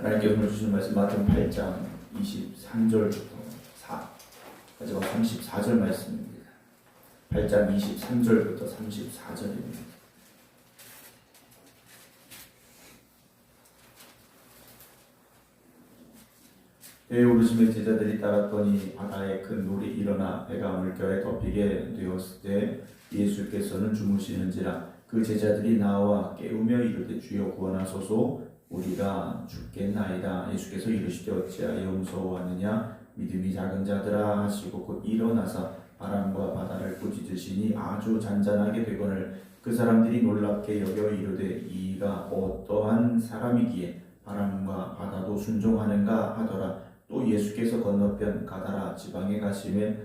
하나님께 오늘 주시는 말씀 마태복음 8장 23절부터 4까지가 34절 말씀입니다. 8장 23절부터 34절입니다. 배에 오르심에 제자들이 따랐더니 바다에 큰 물이 일어나 배가 물결에 덮이게 되었을 때 예수께서는 주무시는지라 그 제자들이 나와 깨우며 이르되 주여 구원하소서 우리가 죽겠나이다. 예수께서 이르시되 어찌하여 무서워하느냐 믿음이 작은 자들아 하시고 곧 일어나사 바람과 바다를 꾸짖으시니 아주 잔잔하게 되거늘 그 사람들이 놀랍게 여겨 이르되 이가 어떠한 사람이기에 바람과 바다도 순종하는가 하더라. 또 예수께서 건너편 가다라 지방에 가심에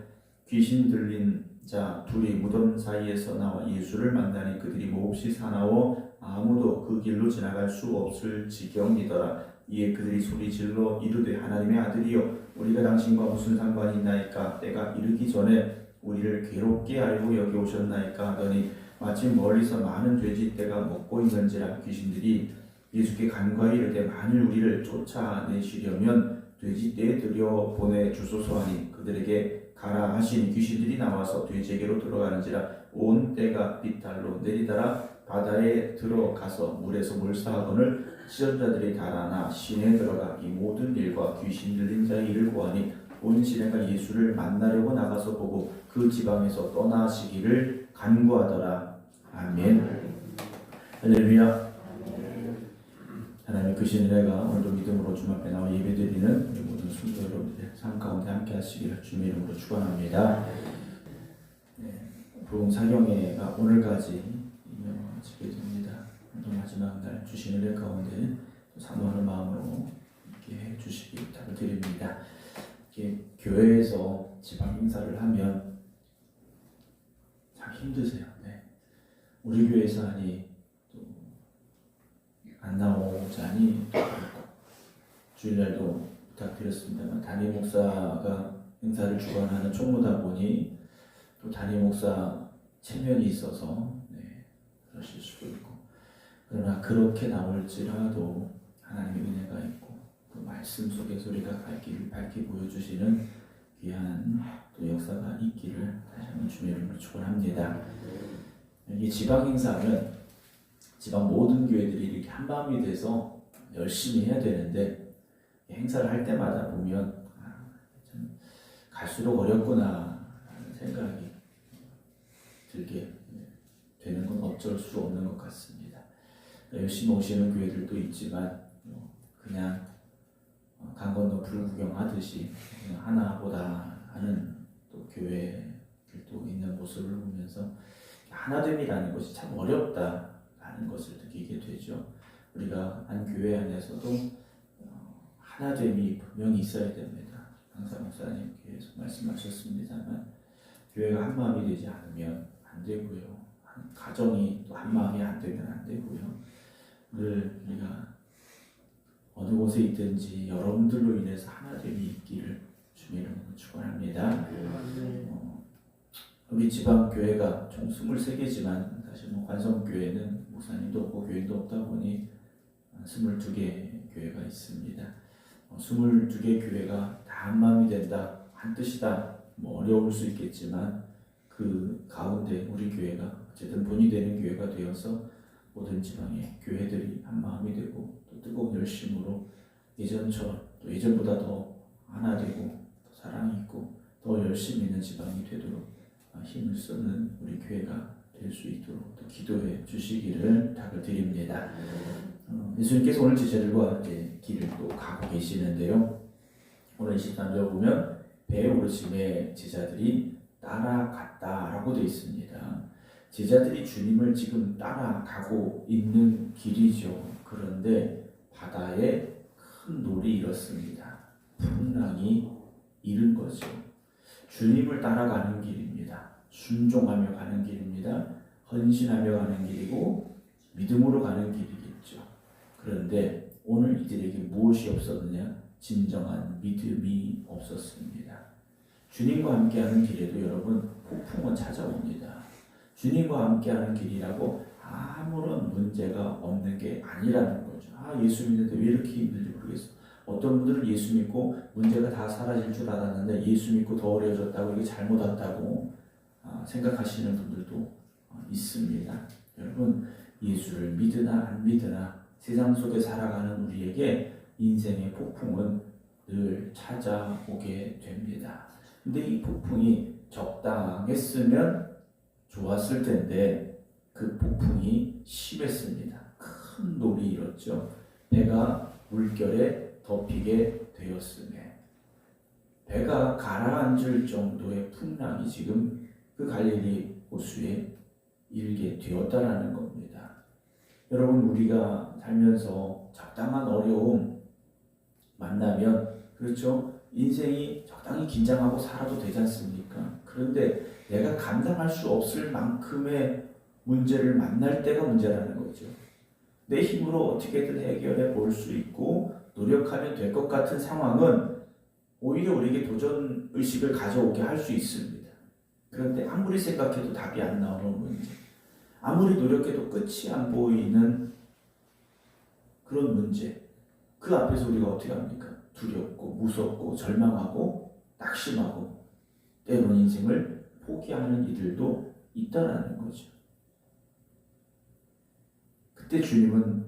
귀신 들린 자 둘이 무덤 사이에서 나와 예수를 만나니 그들이 몹시 사나워 아무도 그 길로 지나갈 수 없을 지경이더라. 이에 그들이 소리질러 이르되 하나님의 아들이여 우리가 당신과 무슨 상관이 있나이까 때가 이르기 전에 우리를 괴롭게 알고 여기 오셨나이까 하더니 마침 멀리서 많은 돼지떼가 먹고 있는지라. 귀신들이 예수께 간과히 이르되 만일 우리를 쫓아내시려면 돼지떼에 들여 보내 주소서 하니 그들에게 가라 하시니 귀신들이 나와서 돼지에게로 들어가는지라. 온 떼가 비탈로 내리다라 바다에 들어가서 물에서 몰사하거늘 시전자들이 달아나 시내에 들어가 이 모든 일과 귀신 들린 자의 일을 고하니 온 시내가 예수를 만나려고 나가서 보고 그 지방에서 떠나시기를 간구하더라. 아멘. 할렐루야. 하나님의 크신 은혜가 오늘도 믿음으로 주님 앞에 나와 예배드리는 모든 성도 여러분들의 삶 가운데 함께 하시기를 주님의 이름으로 축원합니다. 복음 사경회가 오늘까지 이어지게 됩니다. 오늘 마지막 날 주신 은혜 가운데 사모하는 마음으로 이렇게 해주시기 부탁드립니다. 교회에서 지방 행사를 하면 참 힘드세요. 우리 교회에서 하니 안 나오자니 주일날도 부탁드렸습니다만 담임 목사가 행사를 주관하는 총무다 보니 또 담임 목사 체면이 있어서 그러실 수도 있고, 그러나 그렇게 나올지라도 하나님의 은혜가 있고 그 말씀 속에서 우리가 갈 길을 밝게 보여주시는 귀한 또 역사가 있기를 다시 한번 주님의 이름으로 축원합니다. 이 지방 행사는 지방 모든 교회들이 이렇게 한마음이 돼서 열심히 해야 되는데 행사를 할 때마다 보면 참 갈수록 어렵구나 하는 생각이 들게 되는 건 어쩔 수 없는 것 같습니다. 열심히 오시는 교회들도 있지만 그냥 강 건너 불구경하듯이 그냥 하나보다 하는 또 교회들도 있는 모습을 보면서 하나됨이라는 것이 참 어렵다 하는 것을 느끼게 되죠. 우리가 한 교회 안에서도 하나됨이 분명히 있어야 됩니다. 항상 목사님께서 말씀하셨습니다만 교회가 한 마음이 되지 않으면 안 되고요. 가정이 또 한 마음이 안 되면 안 되고요. 우리가 어느 곳에 있든지 여러분들로 인해서 하나됨이 있기를 주님으로 축원합니다. 우리 지방 교회가 총 23개지만 사실 관성교회는 목사님도 없고 교인도 없다 보니 22개 교회가 있습니다. 22개 교회가 다 한마음이 된다, 한뜻이다, 어려울 수 있겠지만 그 가운데 우리 교회가 어쨌든 본이 되는 교회가 되어서 모든 지방의 교회들이 한마음이 되고 또 뜨거운 열심으로 예전처럼 또 예전보다 더 하나 되고 더 사랑이 있고 더 열심히 있는 지방이 되도록 힘을 쓰는 우리 교회가 될 수 있도록 또 기도해 주시기를 부탁을 드립니다. 예수님께서 오늘 제자들과 길을 또 가고 계시는데요. 오늘 23절 보면 배에 오르심에 제자들이 따라갔다라고 되어 있습니다. 제자들이 주님을 지금 따라가고 있는 길이죠. 그런데 바다에 큰 놀이 일었습니다. 풍랑이 일은 거죠. 주님을 따라가는 길입니다. 순종하며 가는 길입니다. 헌신하며 가는 길이고 믿음으로 가는 길이겠죠. 그런데 오늘 이들에게 무엇이 없었느냐? 진정한 믿음이 없었습니다. 주님과 함께하는 길에도 여러분 폭풍은 찾아옵니다. 주님과 함께하는 길이라고 아무런 문제가 없는 게 아니라는 거죠. 거죠. 예수 믿는데 왜 이렇게 힘든지 모르겠어. 어떤 분들은 예수 믿고 문제가 다 사라질 줄 알았는데 예수 믿고 더 어려워졌다고 이게 잘못 왔다고 생각하시는 분들도 있습니다. 여러분, 예수를 믿으나 안 믿으나 세상 속에 살아가는 우리에게 인생의 폭풍은 늘 찾아오게 됩니다. 근데 이 폭풍이 적당했으면 좋았을 텐데 그 폭풍이 심했습니다. 큰 놀이 일었죠. 배가 물결에 덮이게 되었음에 배가 가라앉을 정도의 풍랑이 지금 그 갈릴리 호수에 일게 되었다라는 겁니다. 여러분, 우리가 살면서 적당한 어려움 만나면 그렇죠? 인생이 적당히 긴장하고 살아도 되지 않습니까? 그런데 내가 감당할 수 없을 만큼의 문제를 만날 때가 문제라는 거죠. 내 힘으로 어떻게든 해결해 볼 수 있고 노력하면 될 것 같은 상황은 오히려 우리에게 도전 의식을 가져오게 할 수 있습니다. 그런데 아무리 생각해도 답이 안 나오는 문제, 아무리 노력해도 끝이 안 보이는 그런 문제, 그 앞에서 우리가 어떻게 합니까? 두렵고 무섭고 절망하고 낙심하고 때로는 인생을 포기하는 이들도 있다라는 거죠. 그때 주님은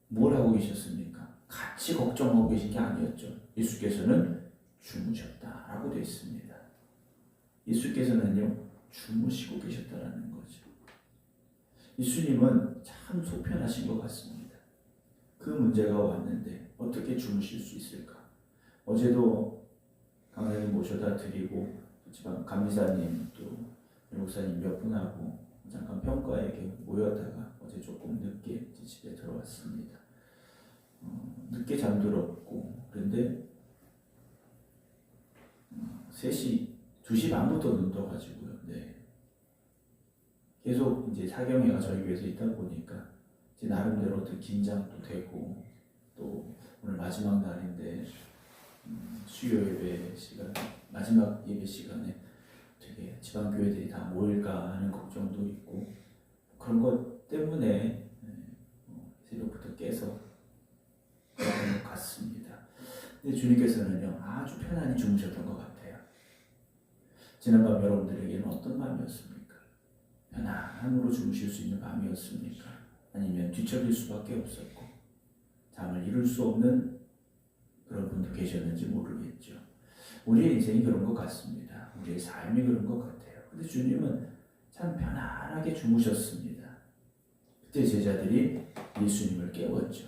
뭘 하고 계셨습니까? 같이 걱정하고 계신 게 아니었죠. 예수께서는 주무셨다라고 되어 있습니다. 예수께서는요, 주무시고 계셨다라는 거죠. 예수님은 참 속편하신 것 같습니다. 그 문제가 왔는데 어떻게 주무실 수 있을까? 어제도 강사님 모셔다 드리고 지방 감리사님 또 목사님 몇 분하고 잠깐 평가에게 모였다가 어제 조금 늦게 집에 들어왔습니다. 늦게 잠들었고 그런데 2시 반부터 눈 떠가지고요. 네. 계속 이제 사경회가 저희 교회에서 있다 보니까 이제 나름대로 어떤 긴장도 되고 또 오늘 마지막 날인데 수요 예배 시간, 마지막 예배 시간에 되게 지방 교회들이 다 모일까 하는 걱정도 있고 그런 것 때문에 새벽부터 깨서 그런 것 같습니다. 근데 주님께서는요, 아주 편안히 주무셨던 것 같아요. 지난밤 여러분들에게는 어떤 밤이었습니까? 편안함으로 주무실 수 있는 밤이었습니까? 아니면 뒤척일 수밖에 없었고 잠을 이룰 수 없는 그런 분도 계셨는지 모르겠죠. 우리의 인생이 그런 것 같습니다. 우리의 삶이 그런 것 같아요. 근데 주님은 참 편안하게 주무셨습니다. 그때 제자들이 예수님을 깨웠죠.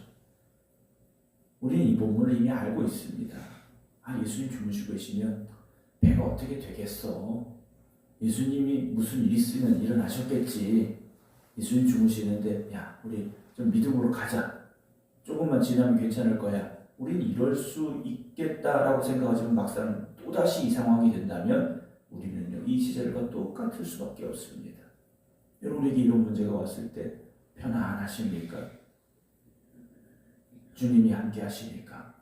우리는 이 본문을 이미 알고 있습니다. 예수님 주무시고 계시면 배가 어떻게 되겠어? 예수님이 무슨 일 있으면 일어나셨겠지. 예수님 주무시는데 우리 좀 믿음으로 가자. 조금만 지나면 괜찮을 거야. 우리는 이럴 수 있겠다라고 생각하지만 막상 또다시 이 상황이 된다면 우리는요, 이 시절과 똑같을 수밖에 없습니다. 여러분에게 이런 문제가 왔을 때 편안하십니까? 주님이 함께 하시니까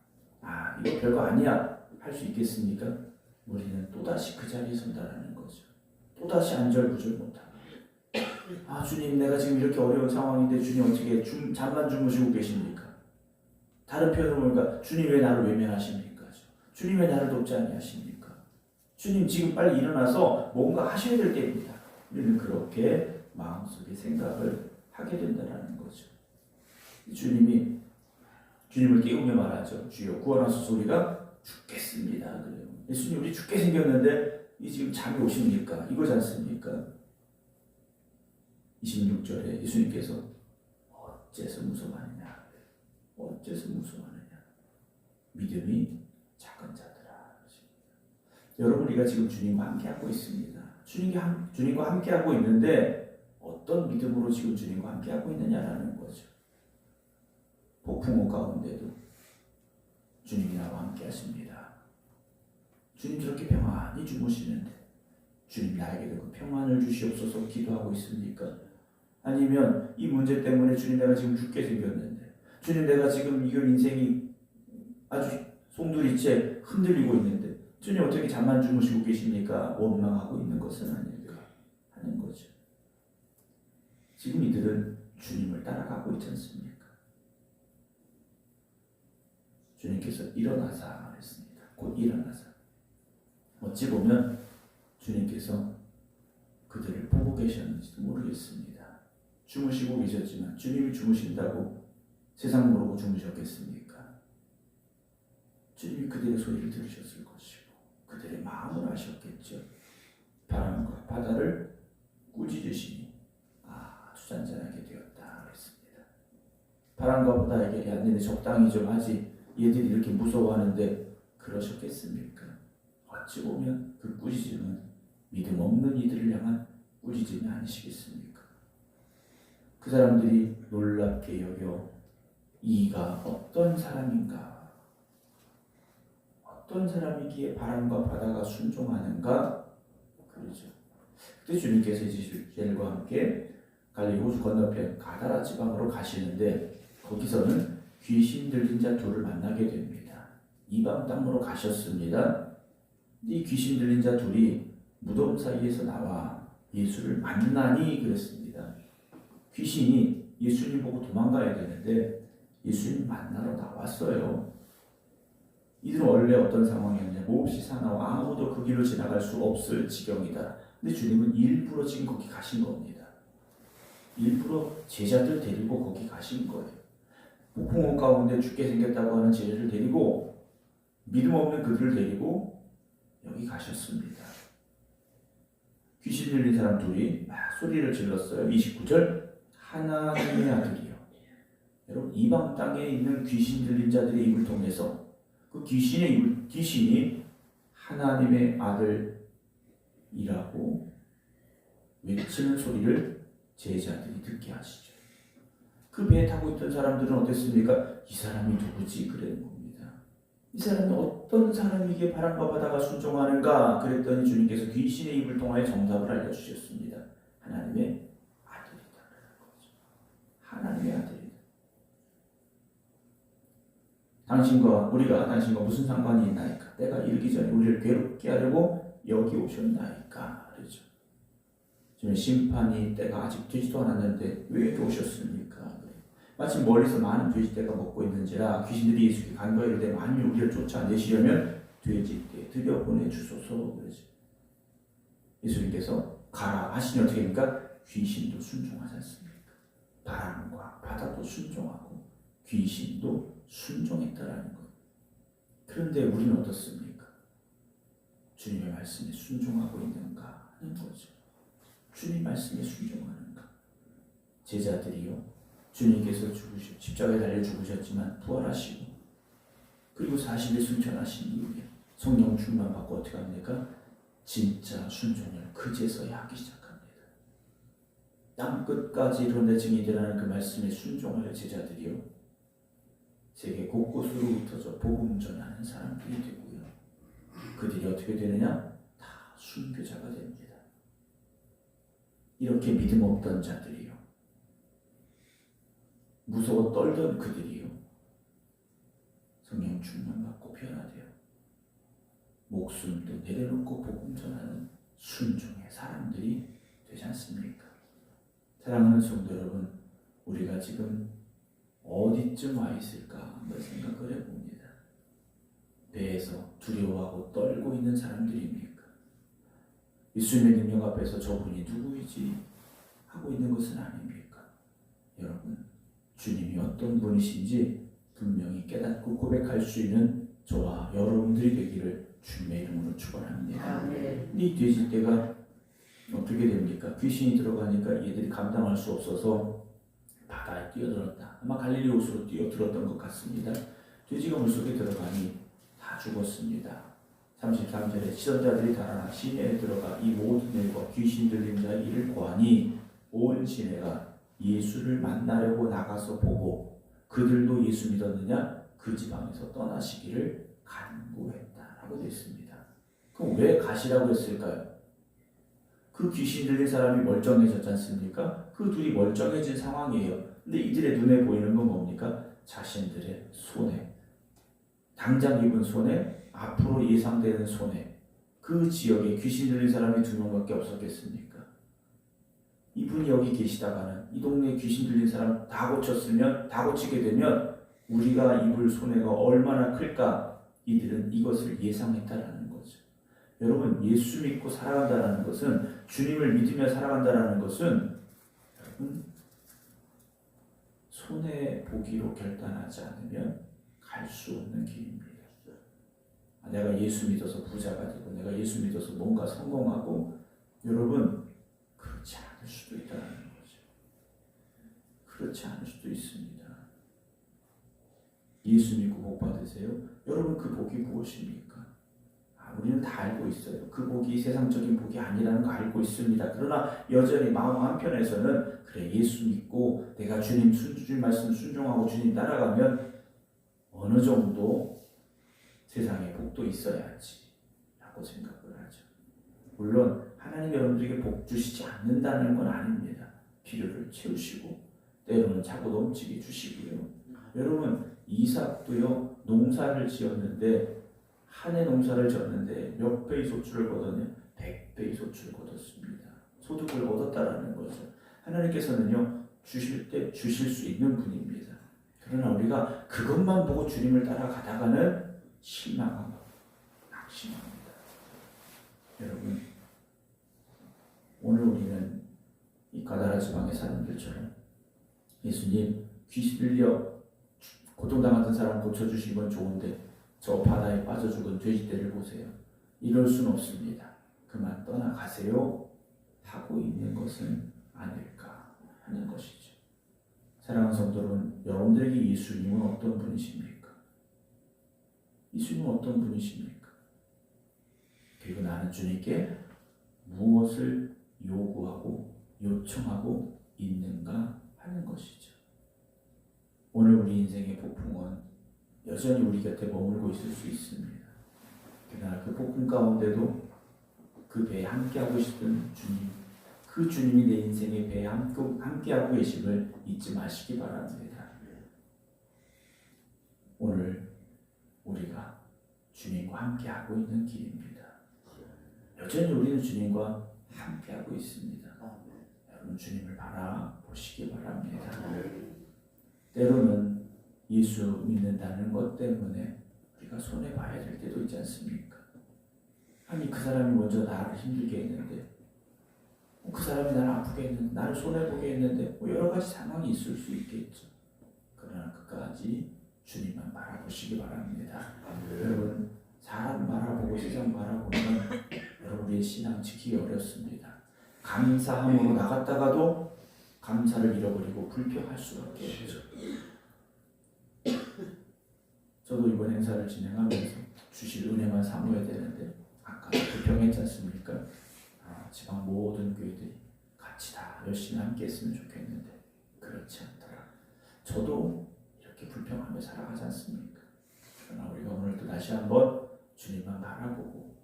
이거 별거 아니야 할 수 있겠습니까? 우리는 또다시 그 자리에 선다라는 거죠. 또다시 안절부절 못합니다. 주님, 내가 지금 이렇게 어려운 상황인데 주님 어떻게 잠만 주무시고 계십니까? 다른 표현으로 보니까 주님 왜 나를 외면하십니까? 주님 왜 나를 돕지 아니하십니까? 주님 지금 빨리 일어나서 뭔가 하셔야 될 때입니다. 우리는 그렇게 마음속에 생각을 하게 된다는 거죠. 주님을 깨우며 말하죠. 주여 구원하소서, 우리가 죽겠습니다. 그래요. 예수님, 우리 죽게 생겼는데 지금 잠이 오십니까? 이거지 않습니까? 26절에 예수님께서 어째서 무서워하느냐? 어째서 무서워하느냐? 믿음이 작은 자들아. 여러분, 우리가 지금 주님과 함께하고 있습니다. 주님과 함께하고 있는데 어떤 믿음으로 지금 주님과 함께하고 있느냐라는 거죠. 폭풍우 가운데도 주님이 나와 함께 하십니다. 주님 저렇게 평안히 주무시는데 주님 나에게도 그 평안을 주시옵소서 기도하고 있습니까? 아니면 이 문제 때문에 주님 내가 지금 죽게 생겼는데 주님 내가 지금 이걸 인생이 아주 송두리째 흔들리고 있는데 주님 어떻게 잠만 주무시고 계십니까? 원망하고 있는 것은 아닐까 하는 거죠. 지금 이들은 주님을 따라가고 있지 않습니까? 주님께서 일어나자 했습니다. 곧 일어나자. 어찌 보면 주님께서 그들을 보고 계셨는지도 모르겠습니다. 주무시고 계셨지만 주님이 주무신다고 세상 모르고 주무셨겠습니까? 주님이 그들의 소리를 들으셨을 것이고 그들의 마음을 아셨겠죠. 바람과 바다를 꾸짖으시니 아주 잔잔하게 되었다 그랬습니다. 바람과 바다에게 야 너네 적당히 좀 하지 얘들이 이렇게 무서워하는데 그러셨겠습니까? 어찌 보면 그 꾸짖음은 믿음 없는 이들을 향한 꾸짖음이 아니시겠습니까? 그 사람들이 놀랍게 여겨 이가 어떤 사람인가, 어떤 사람이기에 바람과 바다가 순종하는가 그러죠. 그때 주님께서 이스라엘과 함께 갈릴리 호수 건너편 가다라 지방으로 가시는데 거기서는 귀신 들린 자 둘을 만나게 됩니다. 이방 땅으로 가셨습니다. 이 귀신 들린 자 둘이 무덤 사이에서 나와 예수를 만나니 그랬습니다. 귀신이 예수님 보고 도망가야 되는데 예수님 만나러 나왔어요. 이들은 원래 어떤 상황이었냐, 몹시 사나워 아무도 그 길로 지나갈 수 없을 지경이다. 근데 주님은 일부러 지금 거기 가신 겁니다. 일부러 제자들 데리고 거기 가신 거예요. 폭풍우 가운데 죽게 생겼다고 하는 제자들 데리고 믿음 없는 그들을 데리고 여기 가셨습니다. 귀신 들린 사람 둘이 막 소리를 질렀어요. 29절 하나님의 아들이요. 여러분 이방 땅에 있는 귀신 들린 자들의 입을 통해서 그 귀신이 하나님의 아들이라고 외치는 소리를 제자들이 듣게 하시죠. 그 배에 타고 있던 사람들은 어땠습니까? 이 사람이 누구지? 그랬는 겁니다. 이 사람은 어떤 사람이기에 바람과 바다가 순종하는가? 그랬더니 주님께서 귀신의 입을 통하여 정답을 알려주셨습니다. 하나님의 아들이다. 하나님의 아들이다. 우리가 당신과 무슨 상관이 있나이까? 때가 이르기 전에 우리를 괴롭게 하려고 여기 오셨나이까? 그렇죠. 지금 심판이 때가 아직 되지도 않았는데 왜 여기 오셨습니까? 마침 멀리서 많은 돼지떼가 먹고 있는지라 귀신들이 예수께 간거에 이르되 만일 우리를 쫓아내시려면 돼지떼 들여보내 주소서. 그러죠. 예수님께서 가라 하시니 어떻게 됩니까? 귀신도 순종하지 않습니까? 바람과 바다도 순종하고 귀신도 순종했다라는 것. 그런데 우리는 어떻습니까? 주님의 말씀에 순종하고 있는가 하는 거죠. 주님 말씀에 순종하는가? 제자들이요. 주님께서 십자가에 달려 죽으셨지만 부활하시고 그리고 40일 순천하신 이후에 성령 충만 받고 어떻게 합니까? 진짜 순종을 그제서야 하기 시작합니다. 땅 끝까지 이루어내 증인되라는 그 말씀에 순종하여 제자들이요. 세계 곳곳으로 흩어져 복음 전하는 사람들이 되고요. 그들이 어떻게 되느냐? 다 순교자가 됩니다. 이렇게 믿음 없던 자들이요. 무서워 떨던 그들이요. 성령 충만받고 변화되어 목숨도 내려놓고 복음 전하는 순종의 사람들이 되지 않습니까? 사랑하는 성도 여러분, 우리가 지금 어디쯤 와 있을까 한번 생각을 해봅니다. 배에서 두려워하고 떨고 있는 사람들입니까? 예수님의 능력 앞에서 저분이 누구이지 하고 있는 것은 아닙니까? 여러분, 주님이 어떤 분이신지 분명히 깨닫고 고백할 수 있는 저와 여러분들이 되기를 주님의 이름으로 축원합니다. 이 돼지떼가 어떻게 됩니까? 귀신이 들어가니까 얘들이 감당할 수 없어서 바다에 뛰어들었다. 아마 갈릴리 호수로 뛰어들었던 것 같습니다. 돼지가 물속에 들어가니 다 죽었습니다. 33절에 시선자들이 달아나 시내에 들어가 이 모든 일과 귀신 들린 자의 일을 보아니 온 시내가 예수를 만나려고 나가서 보고 그들도 예수 믿었느냐? 그 지방에서 떠나시기를 간구했다라고 되어 있습니다. 그럼 왜 가시라고 했을까요? 그 귀신 들린 사람이 멀쩡해졌지 않습니까? 그 둘이 멀쩡해진 상황이에요. 근데 이들의 눈에 보이는 건 뭡니까? 자신들의 손해, 당장 입은 손해, 앞으로 예상되는 손해. 그 지역에 귀신 들린 사람이 2명밖에 없었겠습니까? 이분이 여기 계시다가는 이 동네에 귀신 들린 사람 다 고치게 되면 우리가 입을 손해가 얼마나 클까? 이들은 이것을 예상했다라는 거죠. 여러분, 예수 믿고 살아간다는 것은, 주님을 믿으며 살아간다는 것은 여러분 손해보기로 결단하지 않으면 갈 수 없는 길입니다. 내가 예수 믿어서 부자가 되고 내가 예수 믿어서 뭔가 성공하고, 여러분 그렇지 않을 수도 있다는 거죠. 그렇지 않을 수도 있습니다. 예수 믿고 복 받으세요. 여러분 그 복이 무엇입니까? 우리는 다 알고 있어요. 그 복이 세상적인 복이 아니라는 거 알고 있습니다. 그러나 여전히 마음 한편에서는 그래, 예수 믿고 내가 주님 말씀 순종하고 주님 따라가면 어느 정도 세상에 복도 있어야지 라고 생각을 하죠. 물론 하나님 여러분들에게 복 주시지 않는다는 건 아닙니다. 필요를 채우시고 때로는 차고 넘치게 주시고요. 여러분 이삭도요, 농사를 지었는데 한 해 농사를 지었는데 몇 배의 소출을 거뒀냐? 100배의 소출을 거뒀습니다. 소득을 얻었다라는 거죠. 하나님께서는요, 주실 때 주실 수 있는 분입니다. 그러나 우리가 그것만 보고 주님을 따라가다가는 실망하고 낙심합니다. 여러분, 오늘 우리는 이 가다라 지방의 사람들처럼 예수님, 귀신 들려 고통당하던 사람 고쳐주신 건 좋은데 저 바다에 빠져 죽은 돼지떼를 보세요. 이럴 수는 없습니다. 그만 떠나가세요 하고 있는 것은 아닐까 하는 것이죠. 사랑하는 성도는, 여러분들에게 예수님은 어떤 분이십니까? 예수님은 어떤 분이십니까? 그리고 나는 주님께 무엇을 요구하고 요청하고 있는가 하는 것이죠. 오늘 우리 인생의 폭풍은 여전히 우리 곁에 머물고 있을 수 있습니다. 그러나 그 폭풍 가운데도 그 배에 함께하고 계시던 주님, 그 주님이 내 인생의 배에 함께하고 계심을 잊지 마시기 바랍니다. 오늘 우리가 주님과 함께하고 있는 길입니다. 여전히 우리는 주님과 함께하고 있습니다. 여러분 주님을 바라보시기 바랍니다. 때로는 예수 믿는다는 것 때문에 우리가 손해봐야 될 때도 있지 않습니까? 아니 그 사람이 먼저 나를 힘들게 했는데, 그 사람이 나를 아프게 했는데, 나를 손해보게 했는데, 여러 가지 상황이 있을 수 있겠죠. 그러나 끝까지 주님만 바라보시기 바랍니다. 여러분 사람 바라보고 세상 바라보면 여러분 우리의 신앙 지키기 어렵습니다. 감사함으로 나갔다가도 감사를 잃어버리고 불평할 수밖에 없죠. 저도 이번 행사를 진행하면서 주실 은혜만 사모해야 되는데 아까 불평했지 않습니까? 지방 모든 교회들이 같이 다 열심히 함께 했으면 좋겠는데 그렇지 않더라. 저도 이렇게 불평하며 살아가지 않습니까? 그러나 우리가 오늘도 다시 한번 주님만 바라보고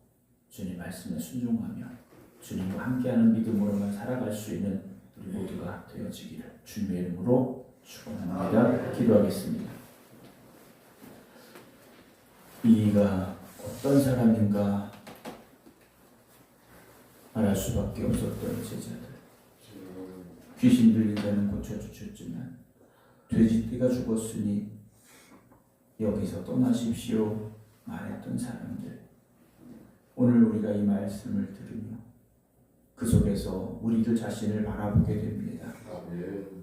주님 말씀에 순종하며 주님과 함께하는 믿음으로만 살아갈 수 있는 우리 모두가 되어지기를 주님의 이름으로 축원합니다. 기도하겠습니다. 이가 어떤 사람인가 말할 수밖에 없었던 제자들, 귀신 들린 자는 고쳐주셨지만 돼지떼가 죽었으니 여기서 떠나십시오 말했던 사람들, 오늘 우리가 이 말씀을 들으며 그 속에서 우리들 자신을 바라보게 됩니다.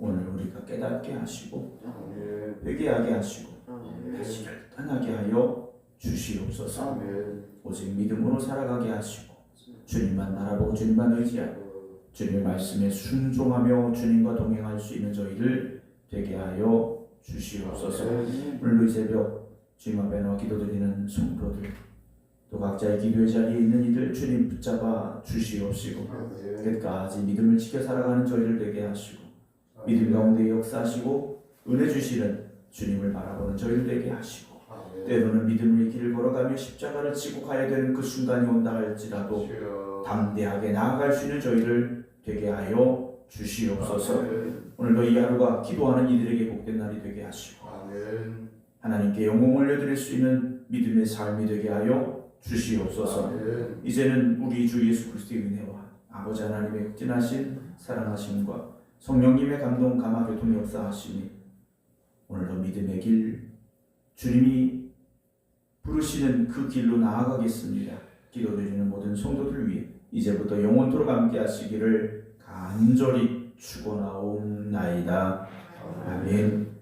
오늘 우리가 깨닫게 하시고 회개하게 하시고 다시 결단하게 하여 주시옵소서. 오직 믿음으로 살아가게 하시고 주님만 바라보고 주님만 의지하고 주님의 말씀에 순종하며 주님과 동행할 수 있는 저희를 되게 하여 주시옵소서. 오늘도 이 새벽 주님 앞에 나와 기도드리는 성도들, 또 각자의 기도의 자리에 있는 이들 주님 붙잡아 주시옵시고 끝까지 믿음을 지켜 살아가는 저희를 되게 하시고 믿음 가운데 역사하시고 은혜 주시는 주님을 바라보는 저희를 되게 하시고 때로는 믿음의 길을 걸어가며 십자가를 지고 가야 되는 그 순간이 온다 할지라도 담대하게 나아갈 수 있는 저희를 되게 하여 주시옵소서. 오늘도 이 하루가 기도하는 이들에게 복된 날이 되게 하시고 하나님께 영광 올려드릴 수 있는 믿음의 삶이 되게 하여 주시옵소서. 이제는 우리 주 예수 그리스도의 은혜와 아버지 하나님의 극진하신 사랑하심과 성령님의 감동 감화 교통 역사하심이 오늘도 믿음의 길 주님이 부르시는 그 길로 나아가겠습니다. 기도드리는 모든 성도들 위해 이제부터 영원토록 함께 하시기를 간절히 축원하옵나이다. 아멘.